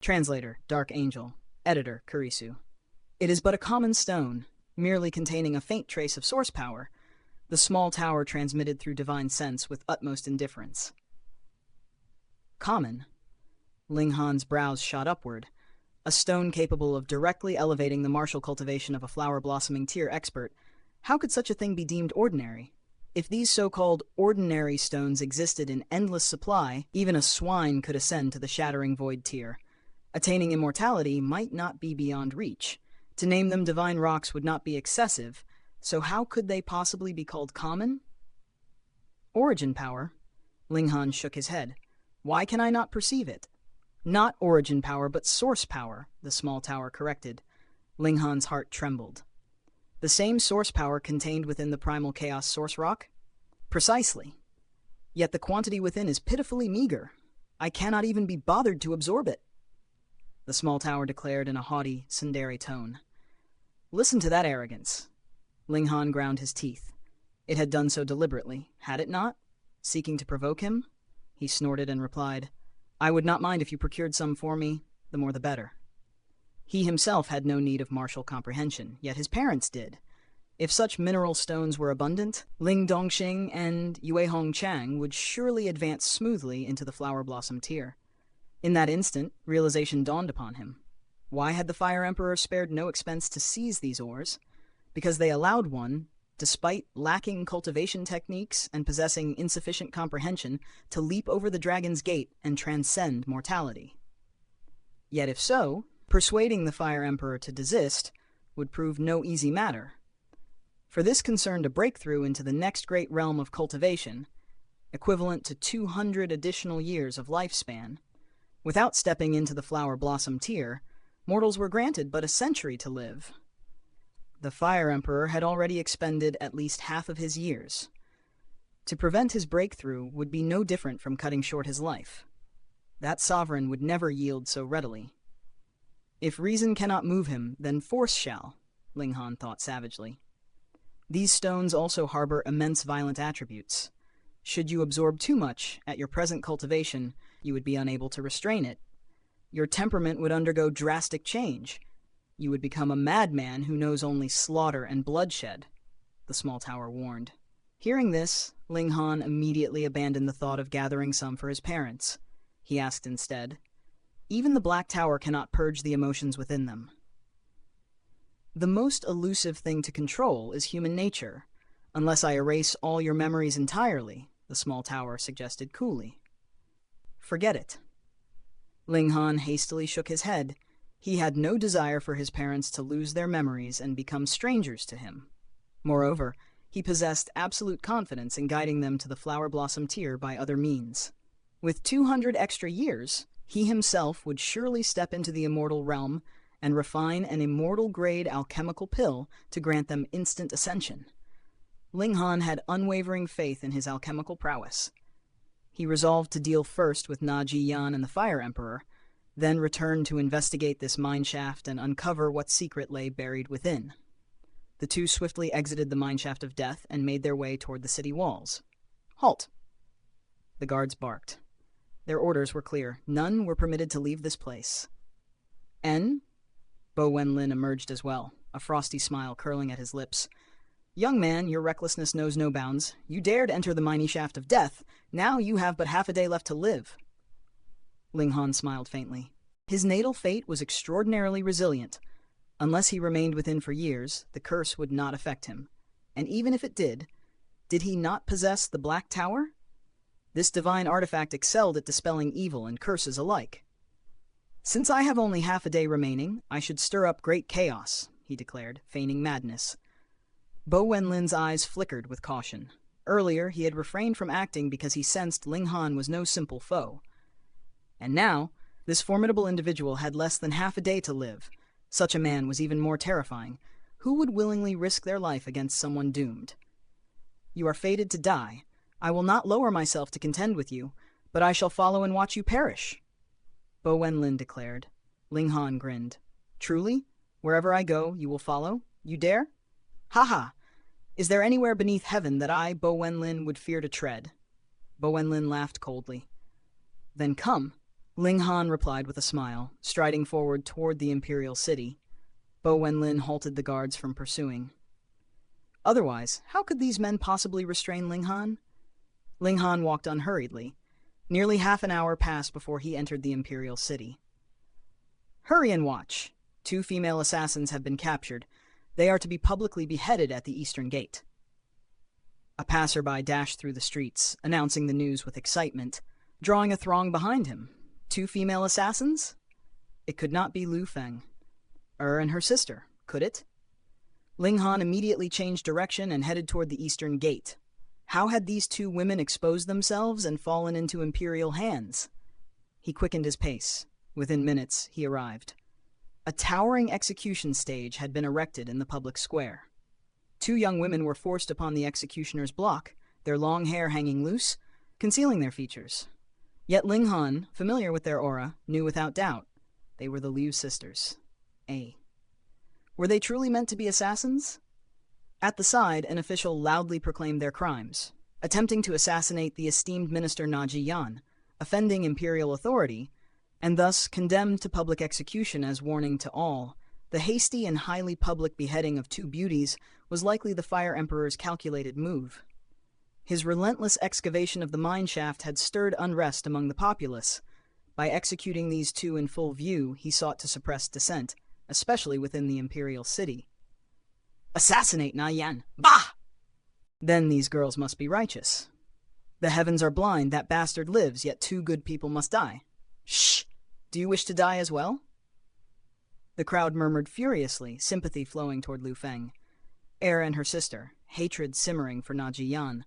Translator, Dark Angel. Editor, Kurisu. It is but a common stone, merely containing a faint trace of source power. The small tower transmitted through divine sense with utmost indifference. Common? Ling Han's brows shot upward. A stone capable of directly elevating the martial cultivation of a flower-blossoming tier expert. How could such a thing be deemed ordinary? If these so-called ordinary stones existed in endless supply, even a swine could ascend to the shattering void tier. Attaining immortality might not be beyond reach. To name them divine rocks would not be excessive, so how could they possibly be called common? Origin power? Ling Han shook his head. Why can I not perceive it? Not origin power, but source power, the small tower corrected. Ling Han's heart trembled. The same source power contained within the primal chaos source rock? Precisely. Yet the quantity within is pitifully meager. I cannot even be bothered to absorb it. The small tower declared in a haughty, tsundere tone. Listen to that arrogance. Ling Han ground his teeth. It had done so deliberately, had it not? Seeking to provoke him? He snorted and replied, I would not mind if you procured some for me, the more the better. He himself had no need of martial comprehension, yet his parents did. If such mineral stones were abundant, Ling Dongxing and Yue Hong Chang would surely advance smoothly into the flower blossom tier. In that instant, realization dawned upon him. Why had the Fire Emperor spared no expense to seize these ores? Because they allowed one, despite lacking cultivation techniques and possessing insufficient comprehension, to leap over the dragon's gate and transcend mortality. Yet if so, persuading the Fire Emperor to desist would prove no easy matter. For this concerned a breakthrough into the next great realm of cultivation, equivalent to 200 additional years of lifespan. Without stepping into the flower blossom tier, mortals were granted but a century to live. The Fire Emperor had already expended at least half of his years. To prevent his breakthrough would be no different from cutting short his life. That sovereign would never yield so readily. If reason cannot move him, then force shall, Ling Han thought savagely. These stones also harbor immense violent attributes. Should you absorb too much at your present cultivation, you would be unable to restrain it. Your temperament would undergo drastic change. You would become a madman who knows only slaughter and bloodshed, the small tower warned. Hearing this, Ling Han immediately abandoned the thought of gathering some for his parents. He asked instead, even the Black Tower cannot purge the emotions within them. The most elusive thing to control is human nature, unless I erase all your memories entirely, the small tower suggested coolly. Forget it. Ling Han hastily shook his head. He had no desire for his parents to lose their memories and become strangers to him. Moreover, he possessed absolute confidence in guiding them to the flower blossom tier by other means. With 200 extra years, he himself would surely step into the immortal realm and refine an immortal-grade alchemical pill to grant them instant ascension. Ling Han had unwavering faith in his alchemical prowess. He resolved to deal first with Na Ji Yan and the Fire Emperor, then return to investigate this mineshaft and uncover what secret lay buried within. The two swiftly exited the mineshaft of death and made their way toward the city walls. Halt! The guards barked. Their orders were clear. None were permitted to leave this place. En? Bo Wenlin emerged as well, a frosty smile curling at his lips. Young man, your recklessness knows no bounds. You dared enter the mineshaft of death. Now you have but half a day left to live. Ling Han smiled faintly. His natal fate was extraordinarily resilient. Unless he remained within for years, the curse would not affect him. And even if it did he not possess the Black Tower? This divine artifact excelled at dispelling evil and curses alike. Since I have only half a day remaining, I should stir up great chaos, he declared, feigning madness. Bo Wenlin's eyes flickered with caution. Earlier, he had refrained from acting because he sensed Ling Han was no simple foe. And now, this formidable individual had less than half a day to live. Such a man was even more terrifying. Who would willingly risk their life against someone doomed? You are fated to die. I will not lower myself to contend with you, but I shall follow and watch you perish. Bo Wenlin declared. Ling Han grinned. Truly? Wherever I go, you will follow? You dare? Ha ha! Is there anywhere beneath heaven that I, Bo Wenlin, would fear to tread? Bo Wenlin laughed coldly. Then come. Ling Han replied with a smile, striding forward toward the imperial city. Bo Wenlin halted the guards from pursuing. Otherwise, how could these men possibly restrain Ling Han? Ling Han walked unhurriedly. Nearly half an hour passed before he entered the imperial city. Hurry and watch. 2 female assassins have been captured. They are to be publicly beheaded at the eastern gate. A passerby dashed through the streets, announcing the news with excitement, drawing a throng behind him. 2 female assassins? It could not be Lu Feng. And her sister, could it? Ling Han immediately changed direction and headed toward the eastern gate. How had these 2 women exposed themselves and fallen into imperial hands? He quickened his pace. Within minutes, he arrived. A towering execution stage had been erected in the public square. 2 young women were forced upon the executioner's block, their long hair hanging loose, concealing their features. Yet Ling Han, familiar with their aura, knew without doubt they were the Liu sisters. Were they truly meant to be assassins? At the side, an official loudly proclaimed their crimes, attempting to assassinate the esteemed minister Na Jiyan, offending imperial authority, and thus condemned to public execution as warning to all. The hasty and highly public beheading of 2 beauties was likely the Fire Emperor's calculated move. His relentless excavation of the mine shaft had stirred unrest among the populace. By executing these 2 in full view, he sought to suppress dissent, especially within the imperial city. Assassinate Na Yan! Bah! Then these girls must be righteous. The heavens are blind, that bastard lives, yet 2 good people must die. Shh! Do you wish to die as well? The crowd murmured furiously, sympathy flowing toward Lu Feng. And her sister, hatred simmering for Na Jiyan.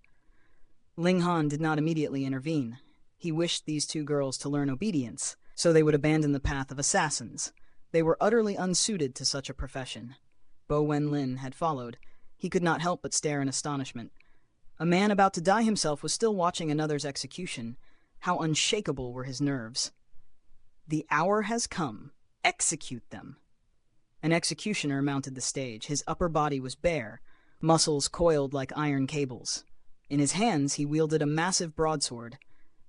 Ling Han did not immediately intervene. He wished these 2 girls to learn obedience, so they would abandon the path of assassins. They were utterly unsuited to such a profession. Bo Wenlin had followed. He could not help but stare in astonishment. A man about to die himself was still watching another's execution. How unshakable were his nerves. The hour has come. Execute them. An executioner mounted the stage. His upper body was bare, muscles coiled like iron cables. In his hands he wielded a massive broadsword.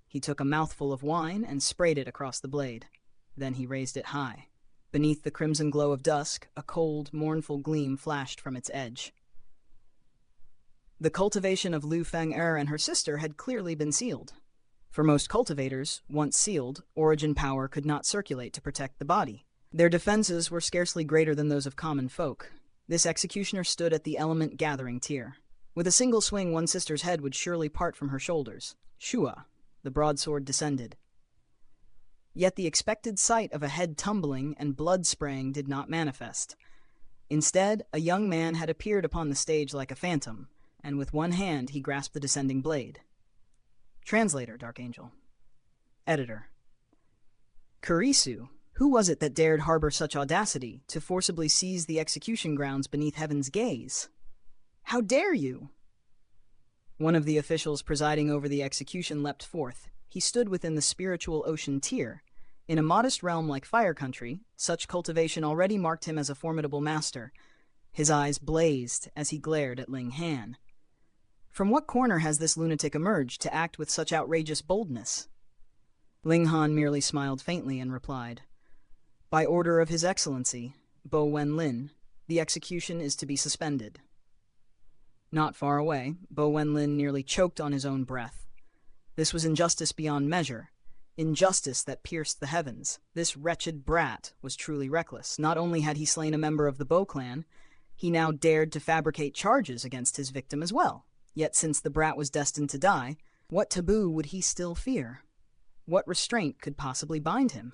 He took a mouthful of wine and sprayed it across the blade. Then he raised it high. Beneath the crimson glow of dusk, a cold, mournful gleam flashed from its edge. The cultivation of Lu Feng and her sister had clearly been sealed. For most cultivators, once sealed, origin power could not circulate to protect the body. Their defenses were scarcely greater than those of common folk. This executioner stood at the element gathering tier. With a single swing, one sister's head would surely part from her shoulders. Shua, the broadsword descended. Yet the expected sight of a head tumbling and blood spraying did not manifest. Instead, a young man had appeared upon the stage like a phantom, and with one hand he grasped the descending blade. Translator, Dark Angel. Editor. Kurisu, who was it that dared harbor such audacity to forcibly seize the execution grounds beneath heaven's gaze? How dare you? One of the officials presiding over the execution leapt forth. He stood within the spiritual ocean tier. In a modest realm like Fire Country, such cultivation already marked him as a formidable master. His eyes blazed as he glared at Ling Han. From what corner has this lunatic emerged to act with such outrageous boldness? Ling Han merely smiled faintly and replied, "By order of His Excellency, Bo Wenlin, the execution is to be suspended." Not far away, Bo Wenlin nearly choked on his own breath. This was injustice beyond measure, injustice that pierced the heavens. This wretched brat was truly reckless. Not only had he slain a member of the Bo clan, he now dared to fabricate charges against his victim as well. Yet since the brat was destined to die, what taboo would he still fear? What restraint could possibly bind him?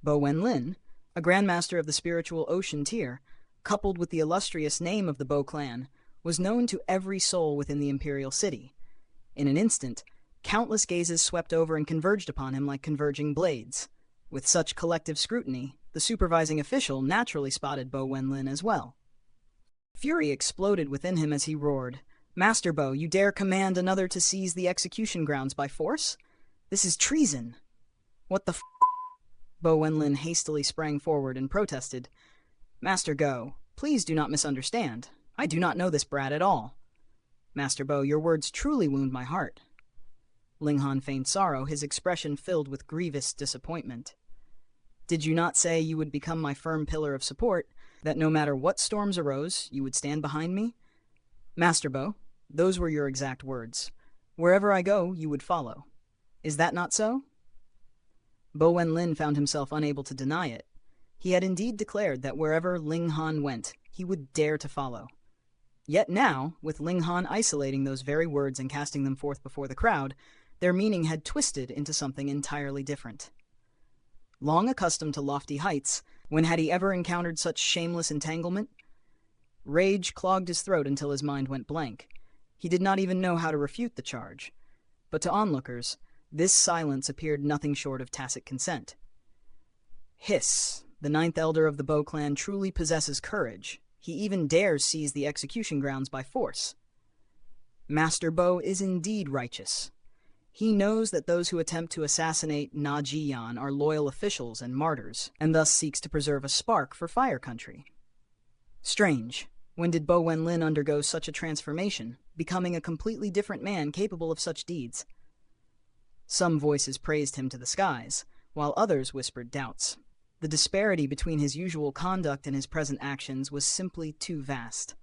Bo Wenlin, a grandmaster of the spiritual ocean tier, coupled with the illustrious name of the Bo clan, was known to every soul within the imperial city. In an instant, countless gazes swept over and converged upon him like converging blades. With such collective scrutiny, the supervising official naturally spotted Bo Wenlin as well. Fury exploded within him as he roared, "Master Bo, you dare command another to seize the execution grounds by force? This is treason!" "What the f—?" Bo Wenlin hastily sprang forward and protested, "Master Go, please do not misunderstand. I do not know this brat at all." "Master Bo, your words truly wound my heart." Ling Han feigned sorrow, his expression filled with grievous disappointment. "Did you not say you would become my firm pillar of support, that no matter what storms arose, you would stand behind me? Master Bo, those were your exact words. Wherever I go, you would follow. Is that not so?" Bo Wenlin found himself unable to deny it. He had indeed declared that wherever Ling Han went, he would dare to follow. Yet now, with Ling Han isolating those very words and casting them forth before the crowd, their meaning had twisted into something entirely different. Long accustomed to lofty heights, when had he ever encountered such shameless entanglement? Rage clogged his throat until his mind went blank. He did not even know how to refute the charge. But to onlookers, this silence appeared nothing short of tacit consent. Hiss, the ninth elder of the Bo clan truly possesses courage. He even dares seize the execution grounds by force. Master Bo is indeed righteous. He knows that those who attempt to assassinate Na Jiyan are loyal officials and martyrs, and thus seeks to preserve a spark for Fire Country. Strange. When did Bo Wenlin undergo such a transformation, becoming a completely different man capable of such deeds? Some voices praised him to the skies, while others whispered doubts. The disparity between his usual conduct and his present actions was simply too vast.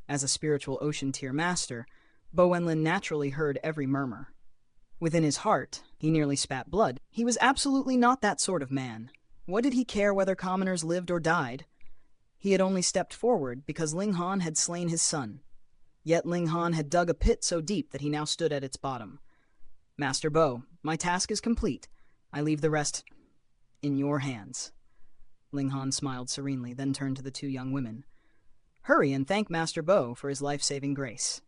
As a spiritual ocean-tier master, Bo Wenlin naturally heard every murmur. Within his heart, he nearly spat blood. He was absolutely not that sort of man. What did he care whether commoners lived or died? He had only stepped forward because Ling Han had slain his son. Yet Ling Han had dug a pit so deep that he now stood at its bottom. "Master Bo, my task is complete. I leave the rest in your hands." Ling Han smiled serenely, then turned to the two young women. "Hurry and thank Master Bo for his life-saving grace."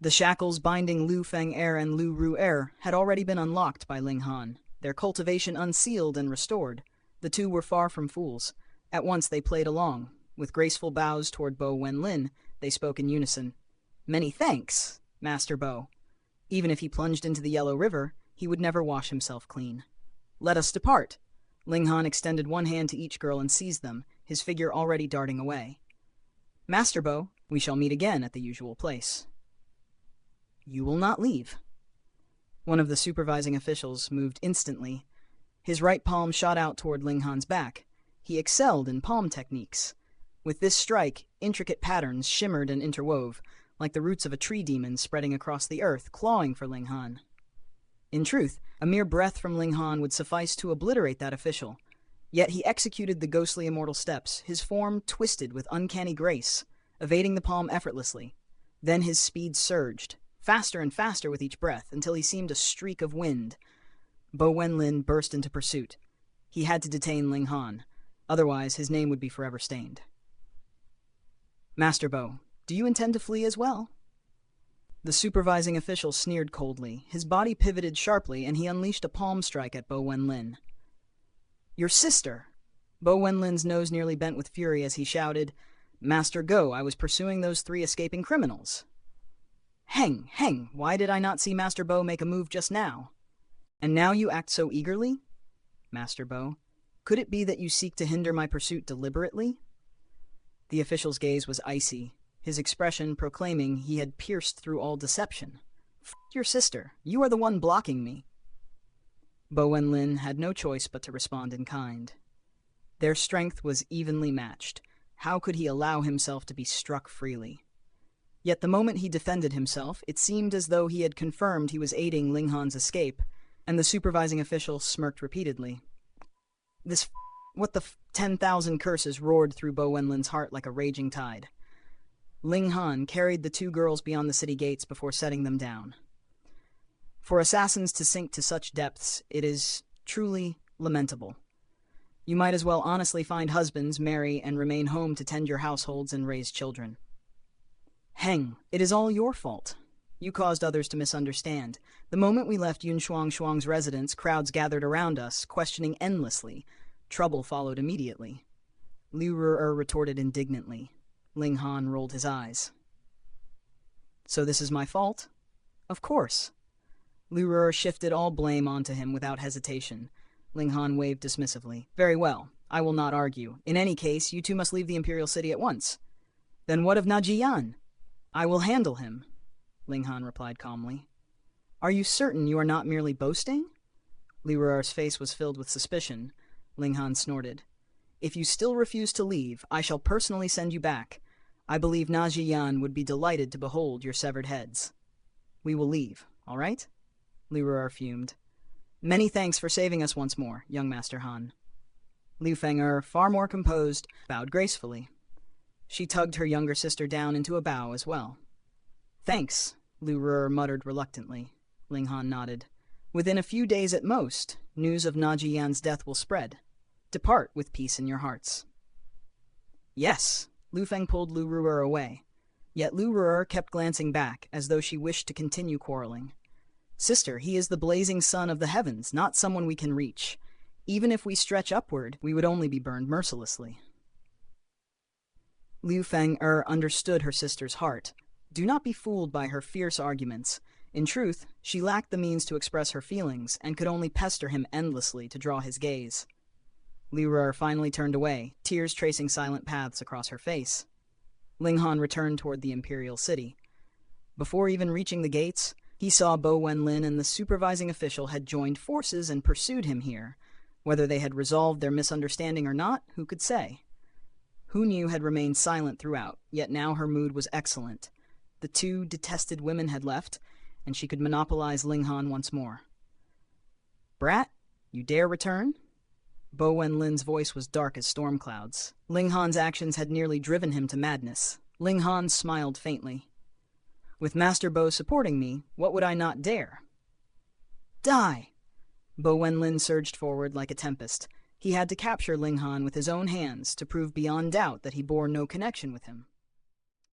The shackles binding Lu Feng Er and Lu Ru Er had already been unlocked by Ling Han, their cultivation unsealed and restored. The two were far from fools. At once they played along. With graceful bows toward Bo Wenlin, they spoke in unison. "Many thanks, Master Bo." Even if he plunged into the Yellow River, he would never wash himself clean. "Let us depart." Ling Han extended one hand to each girl and seized them, his figure already darting away. "Master Bo, we shall meet again at the usual place." "You will not leave." One of the supervising officials moved instantly. His right palm shot out toward Ling Han's back. He excelled in palm techniques. With this strike, intricate patterns shimmered and interwove, like the roots of a tree demon spreading across the earth, clawing for Ling Han. In truth, a mere breath from Ling Han would suffice to obliterate that official. Yet he executed the ghostly immortal steps, his form twisted with uncanny grace, evading the palm effortlessly. Then his speed surged, faster and faster with each breath, until he seemed a streak of wind. Bo Wenlin burst into pursuit. He had to detain Ling Han. Otherwise, his name would be forever stained. "Master Bo, do you intend to flee as well?" The supervising official sneered coldly. His body pivoted sharply, and he unleashed a palm strike at Bo Wenlin. "Your sister!" Bo Wenlin's nose nearly bent with fury as he shouted, "Master Go, I was pursuing those 3 escaping criminals." "Heng, heng, why did I not see Master Bo make a move just now? And now you act so eagerly? Master Bo, could it be that you seek to hinder my pursuit deliberately?" The official's gaze was icy, his expression proclaiming he had pierced through all deception. "F*** your sister, you are the one blocking me." Bo Wenlin had no choice but to respond in kind. Their strength was evenly matched. How could he allow himself to be struck freely? Yet the moment he defended himself, it seemed as though he had confirmed he was aiding Ling Han's escape, and the supervising official smirked repeatedly. What the 10,000 curses roared through Bo Wenlin's heart like a raging tide. Ling Han carried the 2 girls beyond the city gates before setting them down. For assassins to sink to such depths, it is truly lamentable. You might as well honestly find husbands, marry, and remain home to tend your households and raise children. Heng, it is all your fault. You caused others to misunderstand. The moment we left Yun Shuang's residence, crowds gathered around us, questioning endlessly. Trouble followed immediately. Liu Ru'er retorted indignantly. Ling Han rolled his eyes. "So this is my fault?" "Of course." Liu Ru'er shifted all blame onto him without hesitation. Ling Han waved dismissively. "Very well, I will not argue. In any case, you 2 must leave the Imperial City at once." "Then what of Na Jiyan?" "I will handle him," Ling Han replied calmly. Are you certain you are not merely boasting? Li Ruer's face was filled with suspicion. Ling Han snorted. If you still refuse to leave, I shall personally send you back. I believe Na Yan would be delighted to behold your severed heads. We will leave, all right? Li Ruer fumed. Many thanks for saving us once more, young Master Han. Liu Feng'er, far more composed, bowed gracefully. She tugged her younger sister down into a bow as well. Thanks, Li Ruer muttered reluctantly. Ling Han nodded. Within a few days at most, news of Na Yan's death will spread. Depart with peace in your hearts. Yes, Lu Feng pulled Lu Ruer away. Yet Lu Ruer kept glancing back, as though she wished to continue quarreling. Sister, he is the blazing sun of the heavens, not someone we can reach. Even if we stretch upward, we would only be burned mercilessly. Liu Feng'er understood her sister's heart. Do not be fooled by her fierce arguments. In truth, she lacked the means to express her feelings, and could only pester him endlessly to draw his gaze. Li Ruer finally turned away, tears tracing silent paths across her face. Ling Han returned toward the imperial city. Before even reaching the gates, he saw Bo Wenlin and the supervising official had joined forces and pursued him here. Whether they had resolved their misunderstanding or not, who could say? Hu Niu had remained silent throughout, yet now her mood was excellent. The two detested women had left, and she could monopolize Ling Han once more. Brat, you dare return? Bo Wenlin's voice was dark as storm clouds. Ling Han's actions had nearly driven him to madness. Ling Han smiled faintly. With Master Bo supporting me, what would I not dare? Die! Bo Wenlin surged forward like a tempest. He had to capture Ling Han with his own hands to prove beyond doubt that he bore no connection with him.